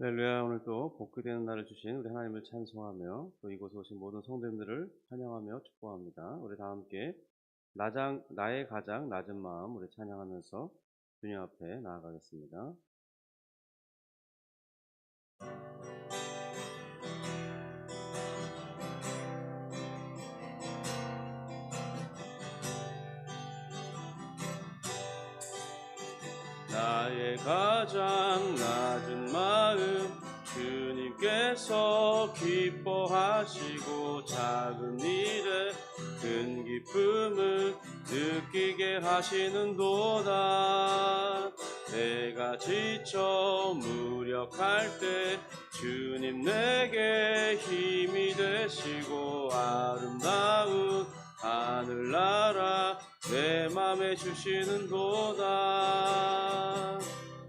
할렐루야. 오늘 또 복귀 되는 날을 주신 우리 하나님을 찬송하며 또 이곳에 오신 모든 성도님들을 찬양하며 축복합니다. 우리 다 함께 나의 가장 낮은 마음 우리 찬양하면서 주님 앞에 나아가겠습니다. 나의 가장 낮은 마음 주님께서 기뻐하시고 작은 일에 큰 기쁨을 느끼게 하시는도다. 내가 지쳐 무력할 때 주님 내게 힘이 되시고 아름다운 하늘나라 내 맘에 주시는도다.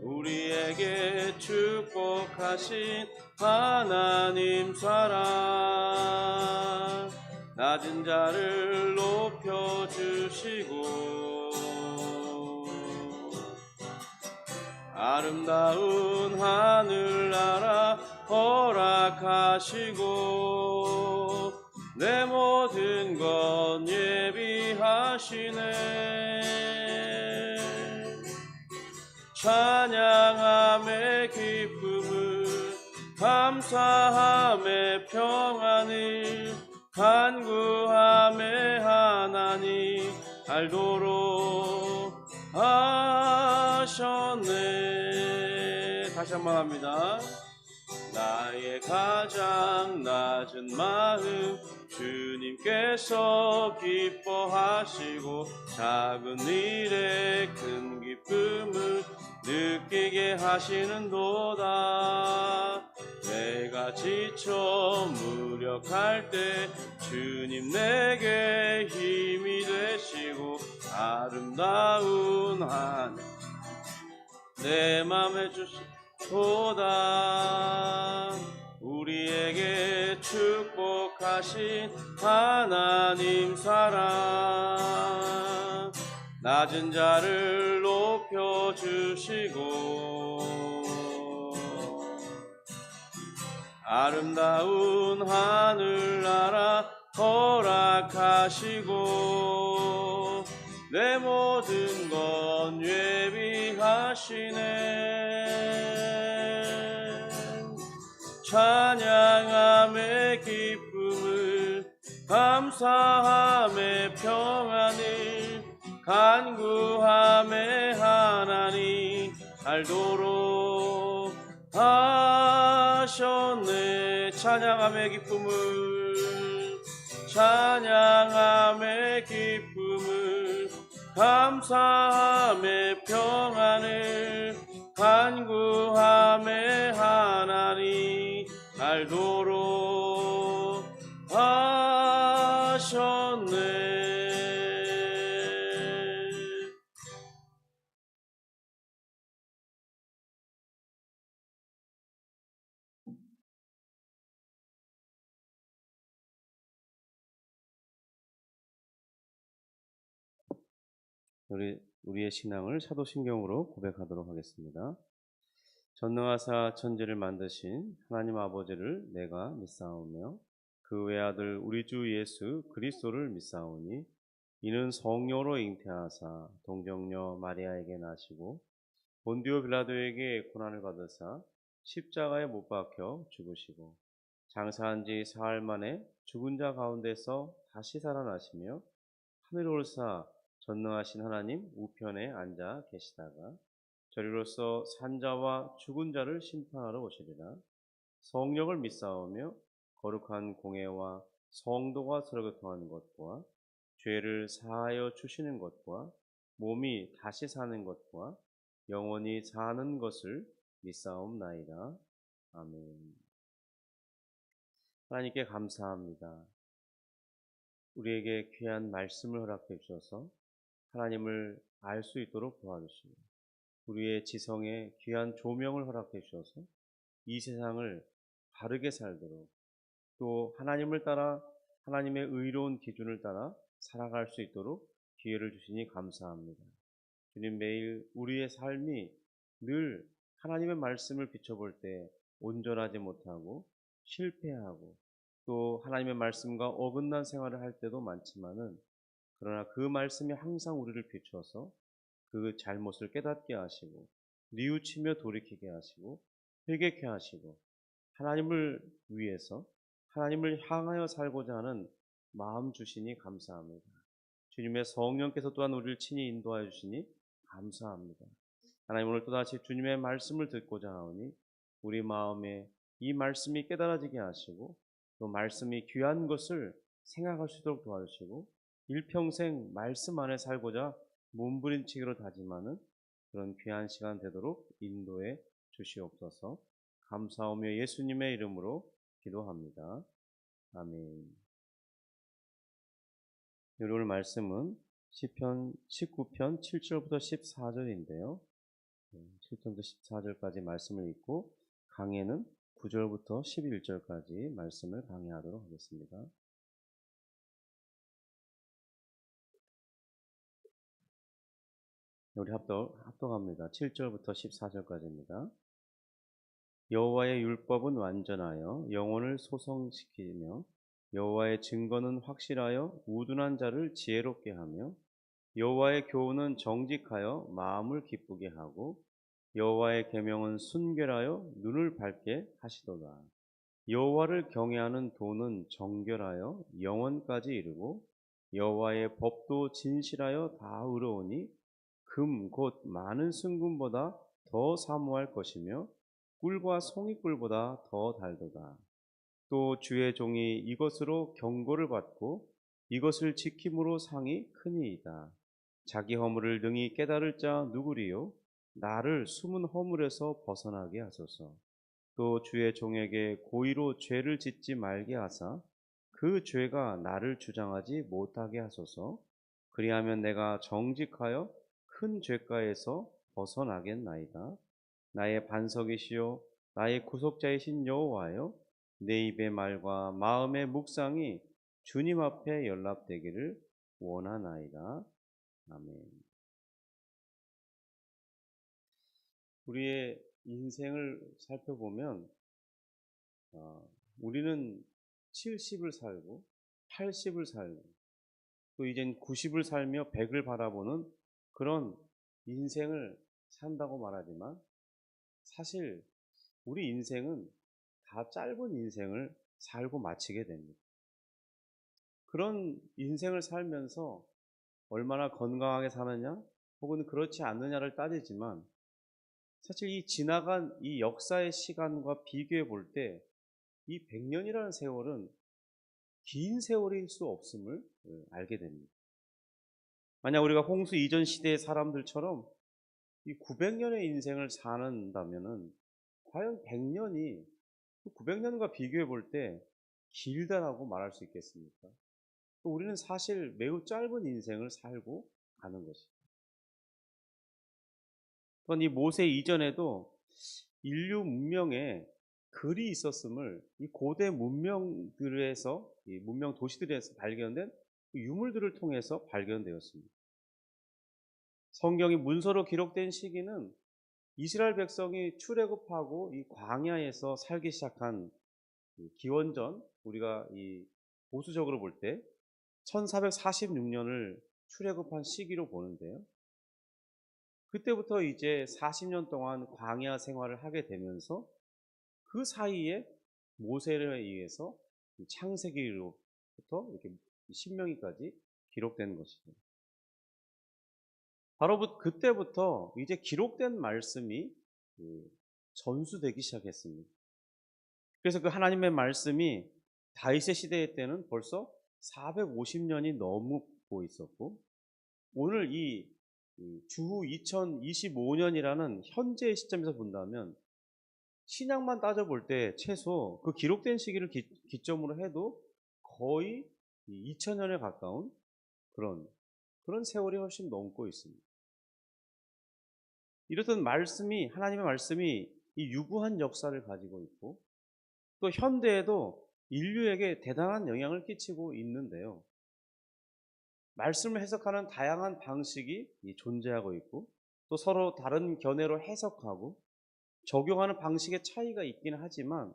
우리에게 축복하신 하나님 사랑 낮은 자를 높여주시고 아름다운 하늘나라 허락하시고 내 모든 것 예비하시네. 찬양함의 기쁨을 감사함의 평안을 간구함의 하나님 알도록 하셨네. 다시 한번 합니다. 나의 가장 낮은 마음 주님께서 기뻐하시고 작은 일에 큰 기쁨을 느끼게 하시는도다. 내가 지쳐 무력할 때 주님 내게 힘이 되시고 아름다운 하늘 내 맘에 주시도다. 우리에게 축복하신 하나님 사랑 낮은 자를 높여주시고 아름다운 하늘나라 허락하시고 내 모든 것 예비하시네. 찬양함의 기쁨을 감사함의 평안을 간구함의 하나님 알도록 하셨네. 찬양함의 기쁨을 찬양함의 기쁨을 감사함의 평안을 간구함의 하나님 알도록 하셨네. 우리의 신앙을 사도신경으로 고백하도록 하겠습니다. 전능하사 천지를 만드신 하나님 아버지를 내가 믿사오며 그 외아들 우리 주 예수 그리스도를 믿사오니 이는 성령으로 잉태하사 동정녀 마리아에게 나시고 본디오 빌라도에게 고난을 받으사 십자가에 못 박혀 죽으시고 장사한 지 사흘 만에 죽은 자 가운데서 다시 살아나시며 하늘에 올사 전능하신 하나님 우편에 앉아 계시다가 저리로서 산자와 죽은 자를 심판하러 오시리라. 성령을 믿사오며 거룩한 공회와 성도가 서로 교통하는 것과 죄를 사하여 주시는 것과 몸이 다시 사는 것과 영원히 사는 것을 믿사옵나이다. 아멘. 하나님께 감사합니다. 우리에게 귀한 말씀을 허락해 주셔서 하나님을 알 수 있도록 도와주시고 우리의 지성에 귀한 조명을 허락해 주셔서 이 세상을 바르게 살도록 또 하나님을 따라 하나님의 의로운 기준을 따라 살아갈 수 있도록 기회를 주시니 감사합니다. 주님 매일 우리의 삶이 늘 하나님의 말씀을 비춰볼 때 온전하지 못하고 실패하고 또 하나님의 말씀과 어긋난 생활을 할 때도 많지만은, 그러나 그 말씀이 항상 우리를 비추어서 그 잘못을 깨닫게 하시고 뉘우치며 돌이키게 하시고 회개케 하시고 하나님을 위해서 하나님을 향하여 살고자 하는 마음 주시니 감사합니다. 주님의 성령께서 또한 우리를 친히 인도하여 주시니 감사합니다. 하나님, 오늘 또다시 주님의 말씀을 듣고자 하오니 우리 마음에 이 말씀이 깨달아지게 하시고 또 말씀이 귀한 것을 생각할 수 있도록 도와주시고 일평생 말씀 안에 살고자 몸부림치기로 다짐하는 그런 귀한 시간 되도록 인도해 주시옵소서. 감사하며 예수님의 이름으로 기도합니다. 아멘. 오늘 말씀은 시편 19편 7절부터 14절인데요. 7절부터 14절까지 말씀을 읽고 강해는 9절부터 11절까지 말씀을 강해하도록 하겠습니다. 우리 합독합니다. 7절부터 14절까지입니다. 여호와의 율법은 완전하여 영혼을 소성시키며 여호와의 증거는 확실하여 우둔한 자를 지혜롭게 하며 여호와의 교훈은 정직하여 마음을 기쁘게 하고 여호와의 계명은 순결하여 눈을 밝게 하시도다. 여호와를 경외하는 도는 정결하여 영원까지 이르고 여호와의 법도 진실하여 다 의로우니 금 곧 많은 순금보다 더 사모할 것이며 꿀과 송이꿀보다 더 달도다. 또 주의 종이 이것으로 경고를 받고 이것을 지킴으로 상이 크니이다. 자기 허물을 능히 깨달을 자 누구리요? 나를 숨은 허물에서 벗어나게 하소서. 또 주의 종에게 고의로 죄를 짓지 말게 하사 그 죄가 나를 주장하지 못하게 하소서. 그리하면 내가 정직하여 큰 죄가에서 벗어나겠나이다. 나의 반석이시요 나의 구속자이신 여호와여, 내 입의 말과 마음의 묵상이 주님 앞에 연락되기를 원하나이다. 아멘. 우리의 인생을 살펴보면 우리는 70을 살고 80을 살고 또 이젠 90을 살며 100을 바라보는 그런 인생을 산다고 말하지만, 사실 우리 인생은 다 짧은 인생을 살고 마치게 됩니다. 그런 인생을 살면서 얼마나 건강하게 사느냐 혹은 그렇지 않느냐를 따지지만, 사실 이 지나간 이 역사의 시간과 비교해 볼 때 이 100년이라는 세월은 긴 세월일 수 없음을 알게 됩니다. 만약 우리가 홍수 이전 시대의 사람들처럼 이 900년의 인생을 사는다면은 과연 100년이 900년과 비교해 볼 때 길다라고 말할 수 있겠습니까? 우리는 사실 매우 짧은 인생을 살고 가는 것입니다. 또한 이 모세 이전에도 인류 문명에 글이 있었음을 이 고대 문명들에서, 이 문명 도시들에서 발견된 유물들을 통해서 발견되었습니다. 성경이 문서로 기록된 시기는 이스라엘 백성이 출애굽하고 이 광야에서 살기 시작한 기원전, 우리가 이 보수적으로 볼 때 1446년을 출애굽한 시기로 보는데요. 그때부터 이제 40년 동안 광야 생활을 하게 되면서 그 사이에 모세에 의해서 창세기로부터 이렇게 신명기까지 기록되는 것이죠. 바로 그때부터 이제 기록된 말씀이 전수되기 시작했습니다. 그래서 그 하나님의 말씀이 다윗의 시대 때는 벌써 450년이 넘고 있었고, 오늘 이 주후 2025년이라는 현재의 시점에서 본다면 신약만 따져볼 때 최소 그 기록된 시기를 기점으로 해도 거의 2000년에 가까운 그런 세월이 훨씬 넘고 있습니다. 이렇듯 하나님의 말씀이 이 유구한 역사를 가지고 있고 또 현대에도 인류에게 대단한 영향을 끼치고 있는데요. 말씀을 해석하는 다양한 방식이 존재하고 있고 또 서로 다른 견해로 해석하고 적용하는 방식의 차이가 있기는 하지만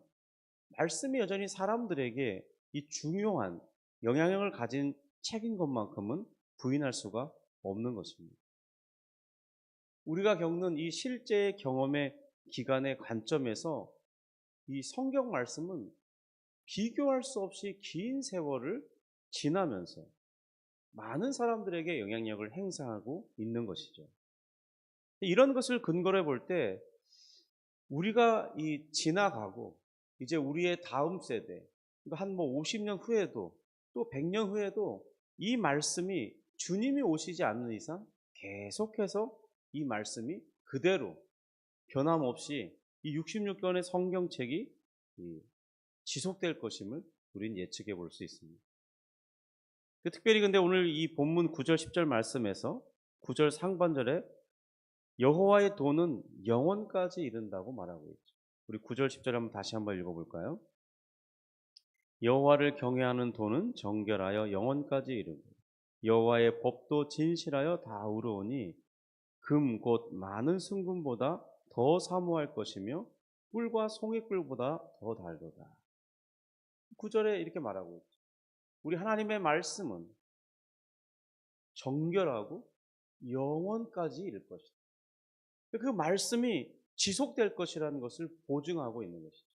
말씀이 여전히 사람들에게 이 중요한 영향력을 가진 책인 것만큼은 부인할 수가 없는 것입니다. 우리가 겪는 이 실제 경험의 기간의 관점에서 이 성경 말씀은 비교할 수 없이 긴 세월을 지나면서 많은 사람들에게 영향력을 행사하고 있는 것이죠. 이런 것을 근거로 볼 때 우리가 이 지나가고 이제 우리의 다음 세대, 그러니까 한 뭐 50년 후에도 또 100년 후에도 이 말씀이 주님이 오시지 않는 이상 계속해서 이 말씀이 그대로 변함없이 이 66권의 성경책이 지속될 것임을 우리는 예측해 볼 수 있습니다. 특별히 근데 오늘 이 본문 9절 10절 말씀에서 9절 상반절에 여호와의 도는 영원까지 이른다고 말하고 있죠. 우리 9절 10절 한번 다시 한번 읽어볼까요? 여호와를 경외하는 도는 정결하여 영원까지 이르고 여호와의 법도 진실하여 다우러오니 금 곧 많은 순금보다 더 사모할 것이며 꿀과 송이꿀보다 더 달도다. 9절에 이렇게 말하고 있죠. 우리 하나님의 말씀은 정결하고 영원까지 이를 것이다. 그 말씀이 지속될 것이라는 것을 보증하고 있는 것이죠.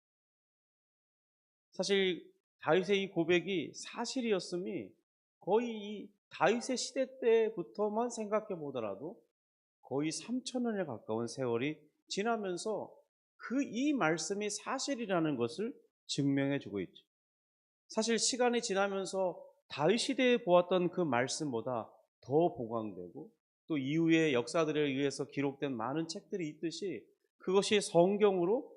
사실 다윗의 이 고백이 사실이었음이 거의 이 다윗의 시대 때부터만 생각해 보더라도 거의 3,000년에 가까운 세월이 지나면서 그 이 말씀이 사실이라는 것을 증명해 주고 있죠. 사실 시간이 지나면서 다윗 시대에 보았던 그 말씀보다 더 보강되고 또 이후의 역사들에 의해서 기록된 많은 책들이 있듯이 그것이 성경으로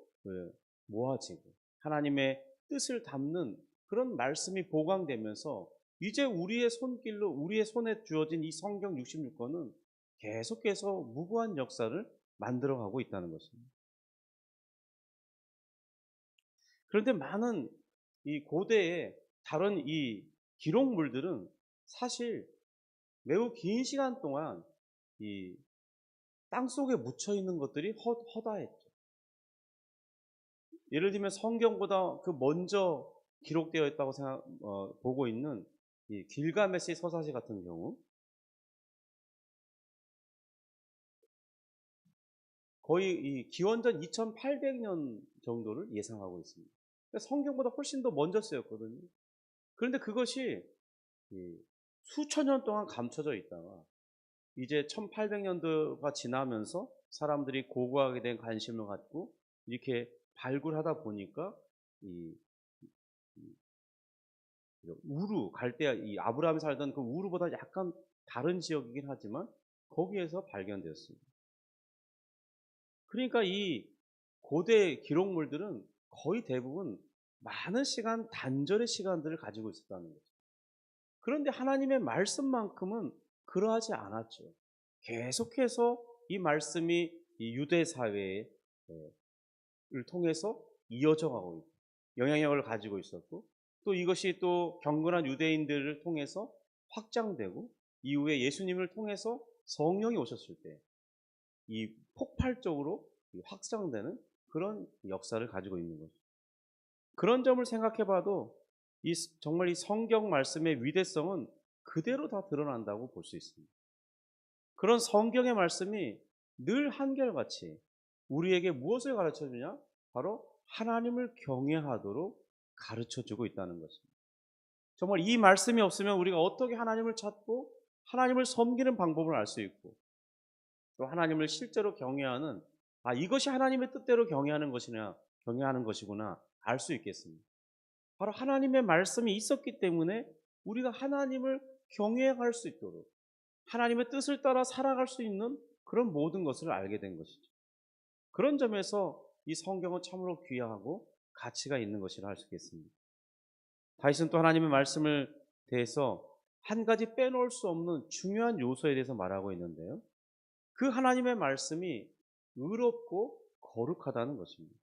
모아지고 하나님의 뜻을 담는 그런 말씀이 보강되면서 이제 우리의 손길로 우리의 손에 주어진 이 성경 66권은 계속해서 무고한 역사를 만들어가고 있다는 것입니다. 그런데 많은 이 고대의 다른 이 기록물들은 사실 매우 긴 시간 동안 이 땅속에 묻혀 있는 것들이 허다했죠. 예를 들면 성경보다 그 먼저 기록되어 있다고 보고 있는 이 길가메시 서사시 같은 경우 거의 이 기원전 2800년 정도를 예상하고 있습니다. 그러니까 성경보다 훨씬 더 먼저 쓰였거든요. 그런데 그것이 수천 년 동안 감춰져 있다가 이제 1800년도가 지나면서 사람들이 고고하게 된 관심을 갖고 이렇게 발굴하다 보니까 이 우루 갈대아 이 아브라함이 살던 그 우루보다 약간 다른 지역이긴 하지만 거기에서 발견되었습니다. 그러니까 이 고대 기록물들은 거의 대부분 많은 시간 단절의 시간들을 가지고 있었다는 거죠. 그런데 하나님의 말씀만큼은 그러하지 않았죠. 계속해서 이 말씀이 이 유대 사회를 통해서 이어져 가고 있고 영향력을 가지고 있었고 또 이것이 또 경건한 유대인들을 통해서 확장되고 이후에 예수님을 통해서 성령이 오셨을 때 이 폭발적으로 확장되는 그런 역사를 가지고 있는 거죠. 그런 점을 생각해 봐도 정말 이 성경 말씀의 위대성은 그대로 다 드러난다고 볼 수 있습니다. 그런 성경의 말씀이 늘 한결같이 우리에게 무엇을 가르쳐 주냐? 바로 하나님을 경외하도록 가르쳐 주고 있다는 것입니다. 정말 이 말씀이 없으면 우리가 어떻게 하나님을 찾고 하나님을 섬기는 방법을 알 수 있고 또 하나님을 실제로 경외하는 이것이 하나님의 뜻대로 경외하는 것이구나 알 수 있겠습니다. 바로 하나님의 말씀이 있었기 때문에 우리가 하나님을 경외할 수 있도록 하나님의 뜻을 따라 살아갈 수 있는 그런 모든 것을 알게 된 것이죠. 그런 점에서 이 성경은 참으로 귀하고 가치가 있는 것이라 할 수 있겠습니다. 다윗은 또 하나님의 말씀을 대해서 한 가지 빼놓을 수 없는 중요한 요소에 대해서 말하고 있는데요. 그 하나님의 말씀이 의롭고 거룩하다는 것입니다.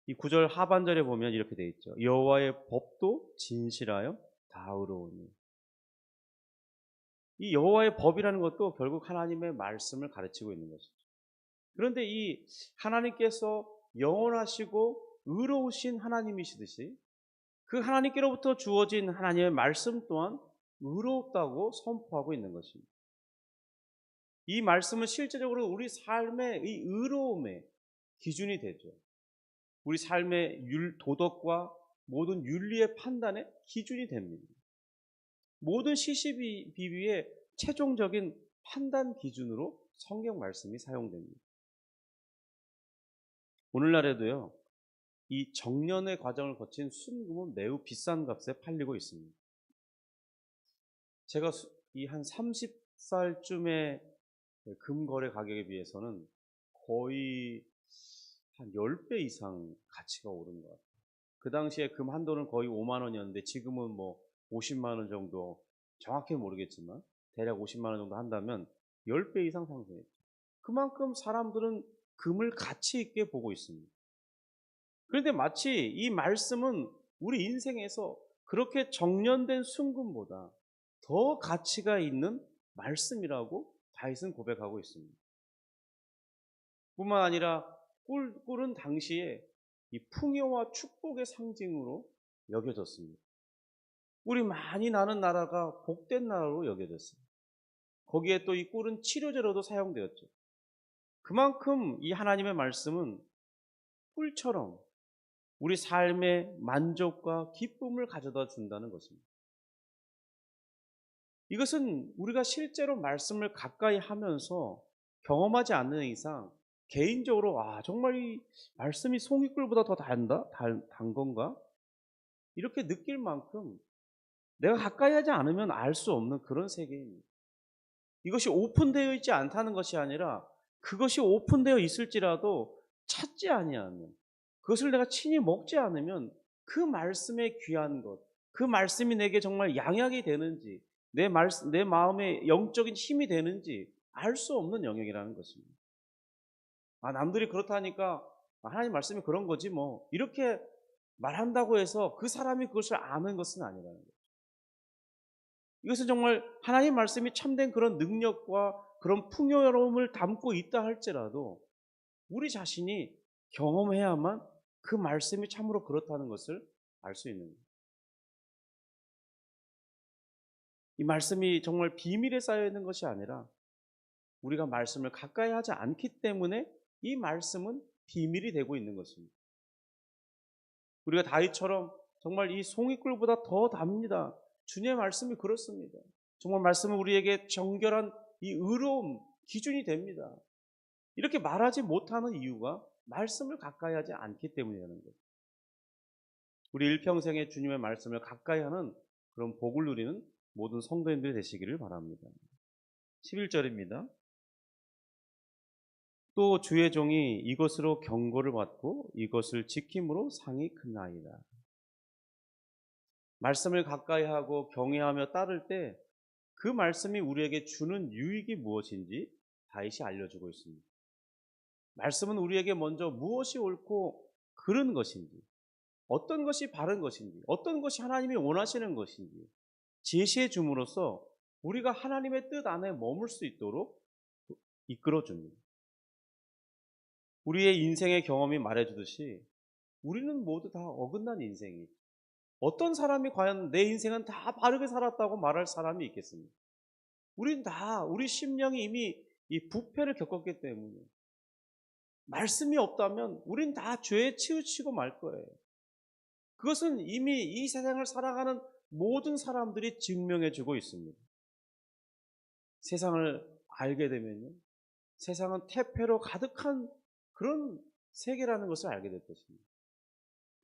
이 9절 하반절에 보면 이렇게 되어 있죠. 여호와의 법도 진실하여 다의로우니. 이 여호와의 법이라는 것도 결국 하나님의 말씀을 가르치고 있는 것이죠. 그런데 이 하나님께서 영원하시고 의로우신 하나님이시듯이 그 하나님께로부터 주어진 하나님의 말씀 또한 의롭다고 선포하고 있는 것입니다. 이 말씀은 실제적으로 우리 삶의 이 의로움의 기준이 되죠. 우리 삶의 도덕과 모든 윤리의 판단의 기준이 됩니다. 모든 시시비비의 최종적인 판단 기준으로 성경 말씀이 사용됩니다. 오늘날에도요, 이 정년의 과정을 거친 순금은 매우 비싼 값에 팔리고 있습니다. 제가 이 한 30살쯤의 금 거래 가격에 비해서는 거의 한 10배 이상 가치가 오른 것 같아요. 그 당시에 금 한 돈은 거의 5만 원이었는데 지금은 뭐 50만 원 정도, 정확히 모르겠지만 대략 50만 원 정도 한다면 10배 이상 상승했죠. 그만큼 사람들은 금을 가치 있게 보고 있습니다. 그런데 마치 이 말씀은 우리 인생에서 그렇게 정련된 순금보다 더 가치가 있는 말씀이라고 다윗은 고백하고 있습니다. 뿐만 아니라 꿀은 당시에 이 풍요와 축복의 상징으로 여겨졌습니다. 꿀이 많이 나는 나라가 복된 나라로 여겨졌습니다. 거기에 또 이 꿀은 치료제로도 사용되었죠. 그만큼 이 하나님의 말씀은 꿀처럼 우리 삶의 만족과 기쁨을 가져다 준다는 것입니다. 이것은 우리가 실제로 말씀을 가까이 하면서 경험하지 않는 이상 개인적으로 정말 이 말씀이 송이꿀보다 더 단 건가? 이렇게 느낄 만큼 내가 가까이 하지 않으면 알 수 없는 그런 세계입니다. 이것이 오픈되어 있지 않다는 것이 아니라 그것이 오픈되어 있을지라도 찾지 아니하면, 그것을 내가 친히 먹지 않으면 그 말씀의 귀한 것, 그 말씀이 내게 정말 양약이 되는지, 내 마음의 영적인 힘이 되는지 알 수 없는 영역이라는 것입니다. 남들이 그렇다니까 하나님 말씀이 그런 거지 뭐, 이렇게 말한다고 해서 그 사람이 그것을 아는 것은 아니라는 거예요. 이것은 정말 하나님 말씀이 참된 그런 능력과 그런 풍요로움을 담고 있다 할지라도 우리 자신이 경험해야만 그 말씀이 참으로 그렇다는 것을 알 수 있는 거예요. 이 말씀이 정말 비밀에 쌓여 있는 것이 아니라 우리가 말씀을 가까이 하지 않기 때문에 이 말씀은 비밀이 되고 있는 것입니다. 우리가 다윗처럼 정말 이 송이꿀보다 더 답니다. 주님의 말씀이 그렇습니다. 정말 말씀은 우리에게 정결한 이 의로움 기준이 됩니다. 이렇게 말하지 못하는 이유가 말씀을 가까이 하지 않기 때문이라는 거예요. 우리 일평생에 주님의 말씀을 가까이 하는 그런 복을 누리는 모든 성도님들이 되시기를 바랍니다. 11절입니다. 또 주의 종이 이것으로 경고를 받고 이것을 지킴으로 상이 크나이다. 말씀을 가까이 하고 경외하며 따를 때 그 말씀이 우리에게 주는 유익이 무엇인지 다윗이 알려주고 있습니다. 말씀은 우리에게 먼저 무엇이 옳고 그른 것인지, 어떤 것이 바른 것인지, 어떤 것이 하나님이 원하시는 것인지 제시해 줌으로써 우리가 하나님의 뜻 안에 머물 수 있도록 이끌어 줍니다. 우리의 인생의 경험이 말해주듯이 우리는 모두 다 어긋난 인생이, 어떤 사람이 과연 내 인생은 다 바르게 살았다고 말할 사람이 있겠습니까? 우리 심령이 이미 이 부패를 겪었기 때문에 말씀이 없다면 우린 다 죄에 치우치고 말 거예요. 그것은 이미 이 세상을 살아가는 모든 사람들이 증명해 주고 있습니다. 세상을 알게 되면요, 세상은 태폐로 가득한 그런 세계라는 것을 알게 될 것입니다.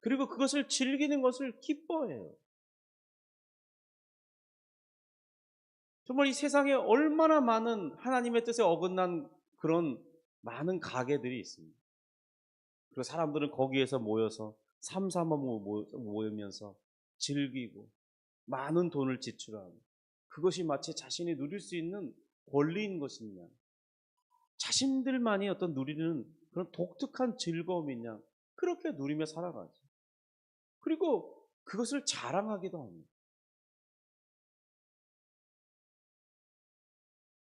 그리고 그것을 즐기는 것을 기뻐해요. 정말 이 세상에 얼마나 많은 하나님의 뜻에 어긋난 그런 많은 가게들이 있습니다. 그리고 사람들은 거기에서 모여서 삼삼오오 모이면서 즐기고 많은 돈을 지출하고, 그것이 마치 자신이 누릴 수 있는 권리인 것이냐, 자신들만이 어떤 누리는 그런 독특한 즐거움이냐, 그렇게 누리며 살아가죠. 그리고 그것을 자랑하기도 합니다.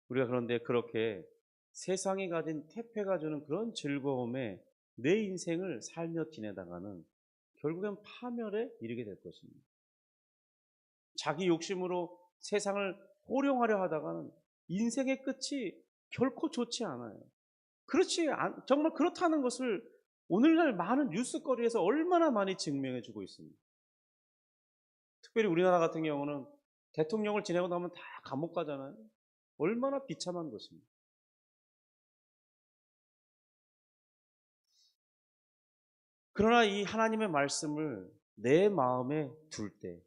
우리가 그런데 그렇게 세상이 가진 태폐가 주는 그런 즐거움에 내 인생을 살며 지내다가는 결국엔 파멸에 이르게 될 것입니다. 자기 욕심으로 세상을 호령하려 하다가는 인생의 끝이 결코 좋지 않아요. 정말 그렇다는 것을 오늘날 많은 뉴스거리에서 얼마나 많이 증명해 주고 있습니다. 특별히 우리나라 같은 경우는 대통령을 지내고 나면 다 감옥 가잖아요. 얼마나 비참한 것입니다. 그러나 이 하나님의 말씀을 내 마음에 둘 때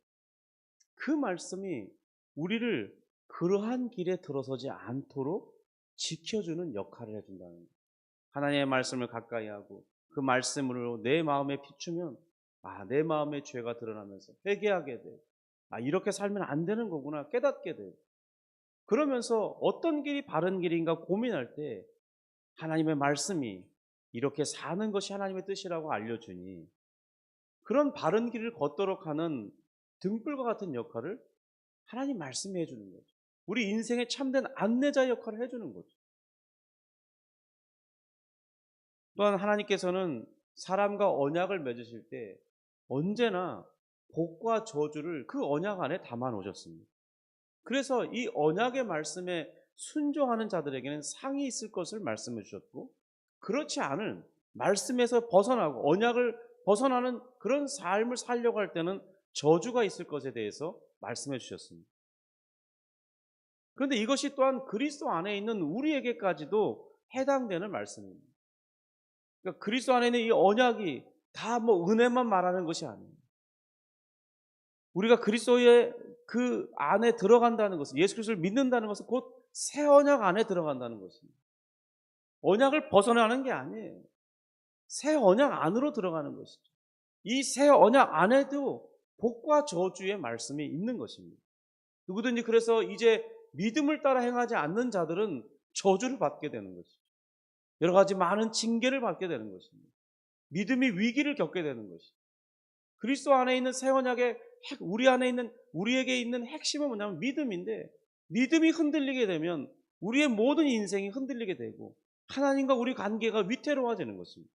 그 말씀이 우리를 그러한 길에 들어서지 않도록 지켜주는 역할을 해준다는 거예요. 하나님의 말씀을 가까이 하고 그 말씀으로 내 마음에 비추면 내 마음의 죄가 드러나면서 회개하게 돼. 이렇게 살면 안 되는 거구나 깨닫게 돼. 그러면서 어떤 길이 바른 길인가 고민할 때 하나님의 말씀이 이렇게 사는 것이 하나님의 뜻이라고 알려주니 그런 바른 길을 걷도록 하는 등불과 같은 역할을 하나님 말씀이 해주는 거죠. 우리 인생의 참된 안내자 역할을 해주는 거죠. 또한 하나님께서는 사람과 언약을 맺으실 때 언제나 복과 저주를 그 언약 안에 담아 놓으셨습니다. 그래서 이 언약의 말씀에 순종하는 자들에게는 상이 있을 것을 말씀해 주셨고, 그렇지 않은 말씀에서 벗어나고 언약을 벗어나는 그런 삶을 살려고 할 때는 저주가 있을 것에 대해서 말씀해 주셨습니다. 그런데 이것이 또한 그리스도 안에 있는 우리에게까지도 해당되는 말씀입니다. 그러니까 그리스도 안에 있는 이 언약이 다 은혜만 말하는 것이 아니에요. 우리가 그리스도의 그 안에 들어간다는 것은, 예수 그리스도를 믿는다는 것은 곧 새 언약 안에 들어간다는 것입니다. 언약을 벗어나는 게 아니에요. 새 언약 안으로 들어가는 것이죠. 이 새 언약 안에도 복과 저주의 말씀이 있는 것입니다. 누구든지 그래서 이제 믿음을 따라 행하지 않는 자들은 저주를 받게 되는 것이죠. 여러 가지 많은 징계를 받게 되는 것입니다. 믿음이 위기를 겪게 되는 것이죠. 그리스도 안에 있는 새 언약의 우리에게 있는 핵심은 뭐냐면 믿음인데, 믿음이 흔들리게 되면 우리의 모든 인생이 흔들리게 되고 하나님과 우리 관계가 위태로워지는 것입니다.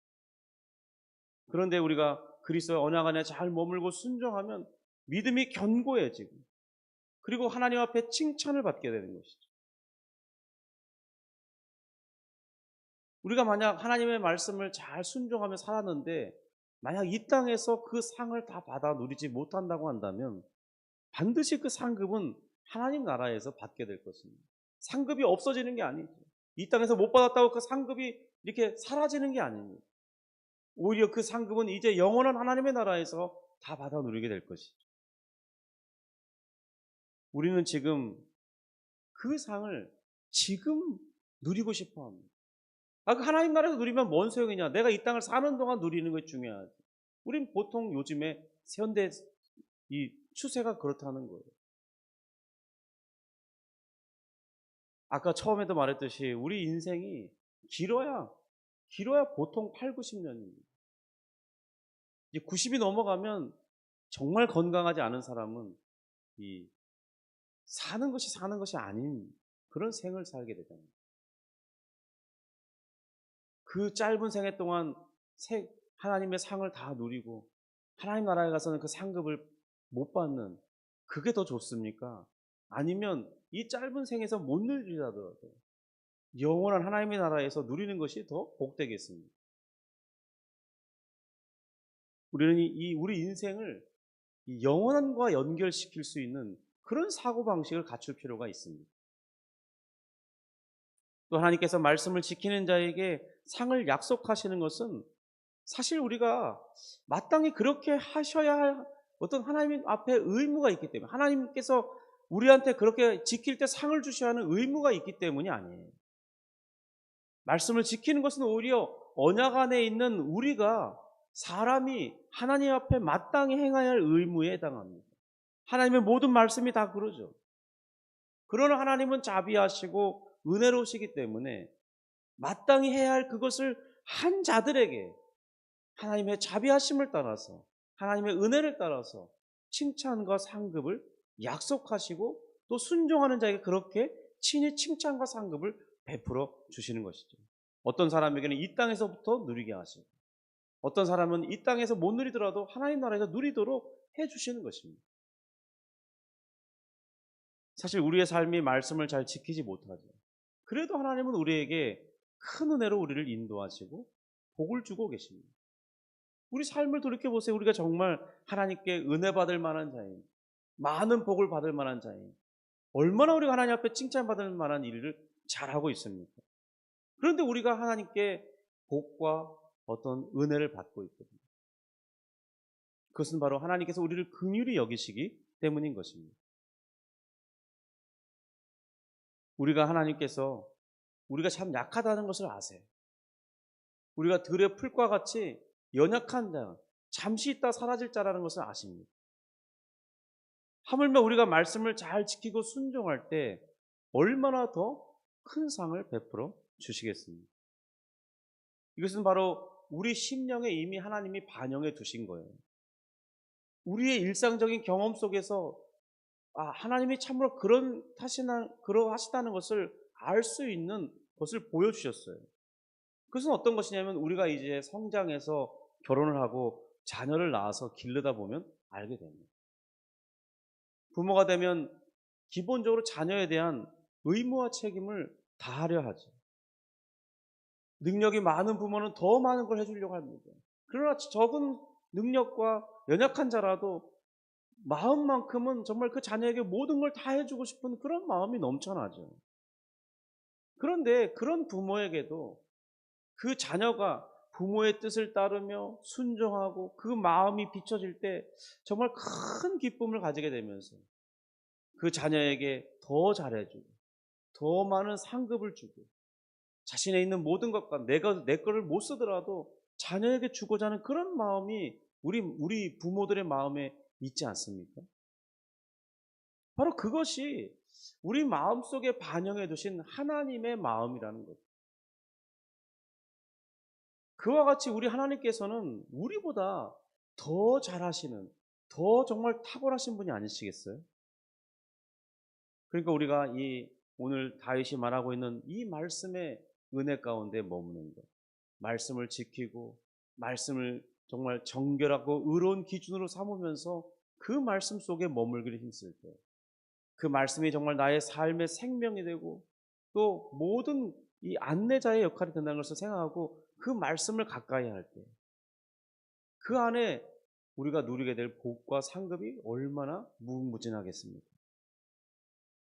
그런데 우리가 그리스도의 언약 안에 잘 머물고 순종하면 믿음이 견고해지고 그리고 하나님 앞에 칭찬을 받게 되는 것이죠. 우리가 만약 하나님의 말씀을 잘 순종하며 살았는데 만약 이 땅에서 그 상을 다 받아 누리지 못한다고 한다면 반드시 그 상급은 하나님 나라에서 받게 될 것입니다. 상급이 없어지는 게 아니죠. 이 땅에서 못 받았다고 그 상급이 이렇게 사라지는 게 아닙니다. 오히려 그 상급은 이제 영원한 하나님의 나라에서 다 받아 누리게 될 것이죠. 우리는 지금 그 상을 지금 누리고 싶어 합니다. 그 하나님 나라에서 누리면 뭔 소용이냐? 내가 이 땅을 사는 동안 누리는 것이 중요하지. 우린 보통 요즘에 현대 이 추세가 그렇다는 거예요. 아까 처음에도 말했듯이 우리 인생이 길어야 보통 8, 90년입니다. 이제 90이 넘어가면 정말 건강하지 않은 사람은 사는 것이 아닌 그런 생을 살게 되잖아요. 그 짧은 생애 동안 하나님의 상을 다 누리고 하나님 나라에 가서는 그 상급을 못 받는 그게 더 좋습니까? 아니면 이 짧은 생에서 못 누리더라도 영원한 하나님의 나라에서 누리는 것이 더 복되겠습니다. 우리는 우리 인생을 영원한과 연결시킬 수 있는 그런 사고방식을 갖출 필요가 있습니다. 또 하나님께서 말씀을 지키는 자에게 상을 약속하시는 것은 사실 우리가 마땅히 그렇게 하셔야 할 어떤 하나님 앞에 의무가 있기 때문에, 하나님께서 우리한테 그렇게 지킬 때 상을 주셔야 하는 의무가 있기 때문이 아니에요. 말씀을 지키는 것은 오히려 언약 안에 있는 우리가 사람이 하나님 앞에 마땅히 행해야 할 의무에 해당합니다. 하나님의 모든 말씀이 다 그러죠. 그러나 하나님은 자비하시고 은혜로우시기 때문에 마땅히 해야 할 그것을 한 자들에게 하나님의 자비하심을 따라서, 하나님의 은혜를 따라서 칭찬과 상급을 약속하시고 또 순종하는 자에게 그렇게 친히 칭찬과 상급을 베풀어 주시는 것이죠. 어떤 사람에게는 이 땅에서부터 누리게 하시고, 어떤 사람은 이 땅에서 못 누리더라도 하나님 나라에서 누리도록 해 주시는 것입니다. 사실 우리의 삶이 말씀을 잘 지키지 못하죠. 그래도 하나님은 우리에게 큰 은혜로 우리를 인도하시고 복을 주고 계십니다. 우리 삶을 돌이켜보세요. 우리가 정말 하나님께 은혜 받을 만한 자인, 많은 복을 받을 만한 자인, 얼마나 우리가 하나님 앞에 칭찬받을 만한 일을 잘하고 있습니까? 그런데 우리가 하나님께 복과 어떤 은혜를 받고 있거든요. 그것은 바로 하나님께서 우리를 긍휼히 여기시기 때문인 것입니다. 우리가 하나님께서 우리가 참 약하다는 것을 아세요. 우리가 들의 풀과 같이 연약한 자, 잠시 있다 사라질 자라는 것을 아십니다. 하물며 우리가 말씀을 잘 지키고 순종할 때 얼마나 더 큰 상을 베풀어 주시겠습니까? 이것은 바로 우리 심령에 이미 하나님이 반영해 두신 거예요. 우리의 일상적인 경험 속에서 하나님이 참으로 그러하시다는 것을 알 수 있는 것을 보여주셨어요. 그것은 어떤 것이냐면 우리가 이제 성장해서 결혼을 하고 자녀를 낳아서 기르다 보면 알게 됩니다. 부모가 되면 기본적으로 자녀에 대한 의무와 책임을 다하려 하죠. 능력이 많은 부모는 더 많은 걸 해주려고 합니다. 그러나 적은 능력과 연약한 자라도 마음만큼은 정말 그 자녀에게 모든 걸 다 해주고 싶은 그런 마음이 넘쳐나죠. 그런데 그런 부모에게도 그 자녀가 부모의 뜻을 따르며 순종하고 그 마음이 비춰질 때 정말 큰 기쁨을 가지게 되면서 그 자녀에게 더 잘해주고 더 많은 상급을 주고 자신에 있는 모든 것과 내 거를 못 쓰더라도 자녀에게 주고자 하는 그런 마음이 우리 부모들의 마음에 있지 않습니까? 바로 그것이 우리 마음속에 반영해 두신 하나님의 마음이라는 것. 그와 같이 우리 하나님께서는 우리보다 더 잘하시는, 더 정말 탁월하신 분이 아니시겠어요? 그러니까 우리가 오늘 다윗이 말하고 있는 이 말씀의 은혜 가운데 머무는 것, 말씀을 지키고 말씀을 정말 정결하고 의로운 기준으로 삼으면서 그 말씀 속에 머물기를 힘쓸 때, 그 말씀이 정말 나의 삶의 생명이 되고 또 모든 이 안내자의 역할이 된다는 것을 생각하고 그 말씀을 가까이 할 때, 그 안에 우리가 누리게 될 복과 상급이 얼마나 무궁무진하겠습니까?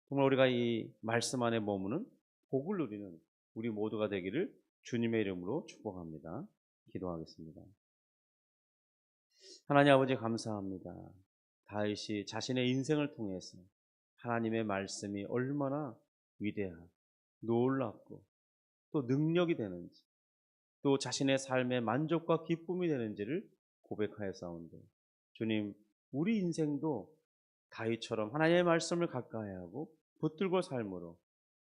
정말 우리가 이 말씀 안에 머무는 복을 누리는 우리 모두가 되기를 주님의 이름으로 축복합니다. 기도하겠습니다. 하나님 아버지 감사합니다. 다윗이 자신의 인생을 통해서 하나님의 말씀이 얼마나 위대하고 놀랍고 또 능력이 되는지 또 자신의 삶의 만족과 기쁨이 되는지를 고백하였사온데, 주님, 우리 인생도 다윗처럼 하나님의 말씀을 가까이 하고 붙들고 삶으로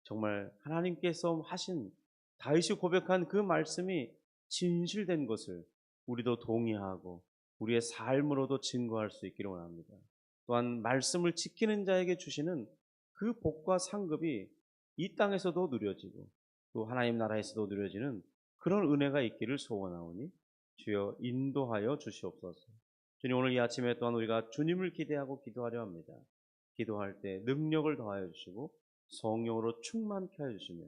정말 하나님께서 하신 다윗이 고백한 그 말씀이 진실된 것을 우리도 동의하고 우리의 삶으로도 증거할 수 있기를 원합니다. 또한 말씀을 지키는 자에게 주시는 그 복과 상급이 이 땅에서도 누려지고 또 하나님 나라에서도 누려지는 그런 은혜가 있기를 소원하오니 주여 인도하여 주시옵소서. 주님, 오늘 이 아침에 또한 우리가 주님을 기대하고 기도하려 합니다. 기도할 때 능력을 더하여 주시고 성령으로 충만케 하여 주시며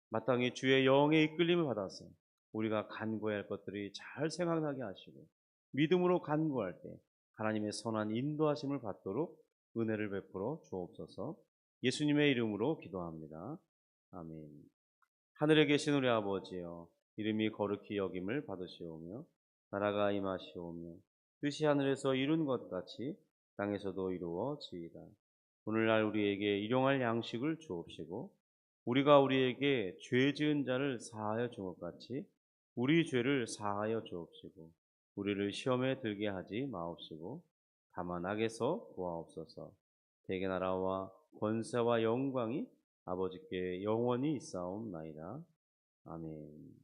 마땅히 주의 영의 이끌림을 받아서 우리가 간구해야 할 것들이 잘 생각나게 하시고 믿음으로 간구할 때 하나님의 선한 인도하심을 받도록 은혜를 베풀어 주옵소서. 예수님의 이름으로 기도합니다. 아멘. 하늘에 계신 우리 아버지여, 이름이 거룩히 여김을 받으시오며 나라가 임하시오며 뜻이 하늘에서 이룬 것 같이 땅에서도 이루어지이다. 오늘날 우리에게 일용할 양식을 주옵시고 우리가 우리에게 죄 지은 자를 사하여 준 것 같이 우리 죄를 사하여 주옵시고 우리를 시험에 들게 하지 마옵시고 다만 악에서 구하옵소서. 대개 나라와 권세와 영광이 아버지께 영원히 있사옵나이다. 아멘.